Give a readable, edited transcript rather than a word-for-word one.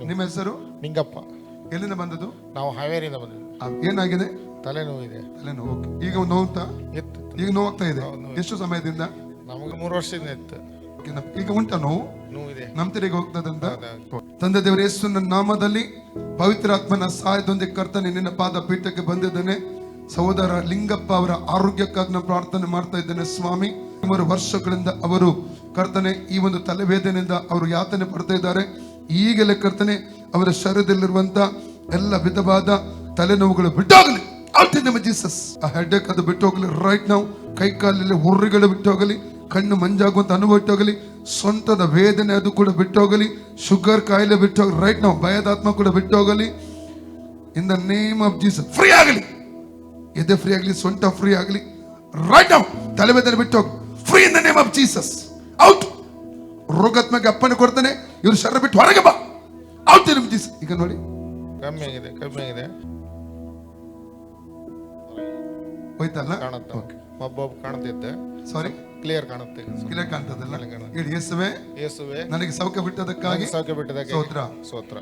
ನಿಮ್ಮ ಹೆಸರು? ನಿಂಗಪ್ಪ. ಎಲ್ಲಿಂದ ಬಂದದ್ದು? ನಾವು ಹಾವೇರಿಯಿಂದ ಬಂದಿದ್ವಿ. ಏನಾಗಿದೆ? ತಲೆನೋವು ಇದೆ. ತಲೆನೋವು. ಓಕೆ. ಈಗ ನೋವುತ್ತಾ? ಇತ್ತು. ಈಗ ನೋವಾಗ್ತಾ ಇದೆ? ಎಷ್ಟು ಸಮಯದಿಂದ? ನಮಗೆ 3 ವರ್ಷದಿಂದ ಇತ್ತು. ಈಗ ಉಂಟಾ ನೋವು? ನೋವಿದೆ. ನಂತರಿಗೆ ಹೋಗ್ತದಂತ. ತಂದೆ ದೇವರ ಯೇಸುವಿನ ನಾಮದಲ್ಲಿ ಪವಿತ್ರಾತ್ಮನ ಸಹಾಯದೊಂದಿಗೆ ಕರ್ತನೆ ನಿನ್ನ ಪಾದ ಪೀಠಕ್ಕೆ ಬಂದಿದ್ದೇನೆ. ಸಹೋದರ ಲಿಂಗಪ್ಪ ಅವರ ಆರೋಗ್ಯಕ್ಕಾಗಿ ನಾನು ಪ್ರಾರ್ಥನೆ ಮಾಡ್ತಾ ಇದ್ದೇನೆ ಸ್ವಾಮಿ. 3 ವರ್ಷಗಳಿಂದ ಅವರು ಕರ್ತನೆ ಈ ಒಂದು ತಲೆವೇದನೆಯಿಂದ ಅವರು ಯಾತನೆ ಪಡ್ತಾ ಇದ್ದಾರೆ. ಈಗಲೇ ಕರ್ತನೆ ಅವರ ಶರೀರದಲ್ಲಿರುವಂತ ಎಲ್ಲ ವಿಧವಾದ ತಲೆನೋವುಗಳು ಬಿಟ್ಟೋಗಲಿ. Out in the name of Jesus. ಆ ಹೆಡ್ಡೇಕ್ ಅದು ಬಿಟ್ಟೋಗಲಿ ರೈಟ್ ನೌ. ಕೈ ಕಾಲಲ್ಲಿ ಹುರ್ರಿಗಳು ಬಿಟ್ಟೋಗಲಿ. ಕಣ್ಣು ಮಂಜಾಗುವಂತ ಅನುಭವ ಬಿಟ್ಟೋಗಲಿ. ಸೊಂಟದ ವೇದನೆ ಅದು ಕೂಡ ಬಿಟ್ಟೋಗಲಿ. ಶುಗರ್ ಕಾಯಿಲೆ ಬಿಟ್ಟೋಗಲಿ ರೈಟ್ ನೌ. ಭಯದಾತ್ಮ ಕೂಡ ಬಿಟ್ಟೋಗಲಿ in the name of Jesus. Free ಆಗಲಿ. ಎದೆ ಫ್ರೀ ಆಗಲಿ. ಸೊಂಟ ಫ್ರೀ ಆಗಲಿ ರೈಟ್ ನೌ. ತಲೆವೇದನೆ ಬಿಟ್ಟೋಗಿ free in the name of Jesus. Out. ರೋಗಾತ್ಮಕ ಅಪ್ಪನೆ ಕೊಡ್ತಾನೆ. ಇವ್ರು ಶರೀರ ಬಿಟ್ಟು ಹೊರಗೆ ಬಾ. Out in Jesus. ಈಗ ನೋಡಿ ಕಮ್ಮಿ ಆಗಿದೆ. ಹೋಯ್ತಲ್ಲ? ಕಾಣುತ್ತೆ. ಒಬ್ಬೊಬ್ಬ ಕಾಣ್ತಿದ್ದೆ. ಸಾರಿ, ಕ್ಲಿಯರ್ ಕಾಣುತ್ತೆ. ಕ್ಲಿಯರ್ ಕಾಣ್ತದಲ್ಲ? ಹೇಳಿ ಯೇಸುವೆ ಯೇಸುವೆ ನನಗೆ ಸೌಖ್ಯ ಬಿಟ್ಟದಕ್ಕಾಗಿ ಸೌಖ್ಯ ಬಿಟ್ಟದಕ್ಕೆ ಸ್ತೋತ್ರ. ಸ್ತೋತ್ರ.